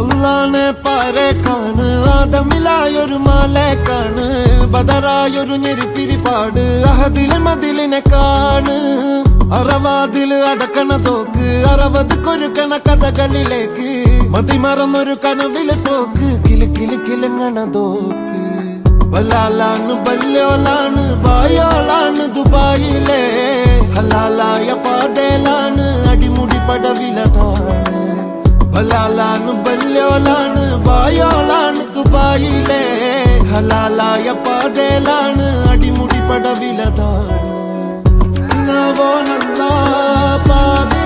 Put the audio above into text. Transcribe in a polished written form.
അള്ളാനെ പാരക്കാണ് ആദമിലായൊരു മാലേക്കാണ് ബദറായൊരു ഞെരിപ്പിരിപ്പാട് അഹദിലെ മതിലിനെ കാണ് അറവാതില് അടക്കണ തോക്ക് 60 കൊരുക്കണ കഥകളിലേക്ക് മതിമറന്നൊരു കനവിലെ പോക്ക് കിലു കിലു കിലുങ്ങണ തോക്ക് ബലാലാണ് ബല്യോളാണ് ബായോളാണ് ദുബായിലെ ഹലാലായ പാതയിലാണ് അടിമുടി പടവിലതാണ് ബലാലാണ് ബല്യോളാണ് ബായോളാണ് ദുബായിലെ ഹലാലായ പാതയിലാണ് അടിമുടി പടവിലതാണ് പാത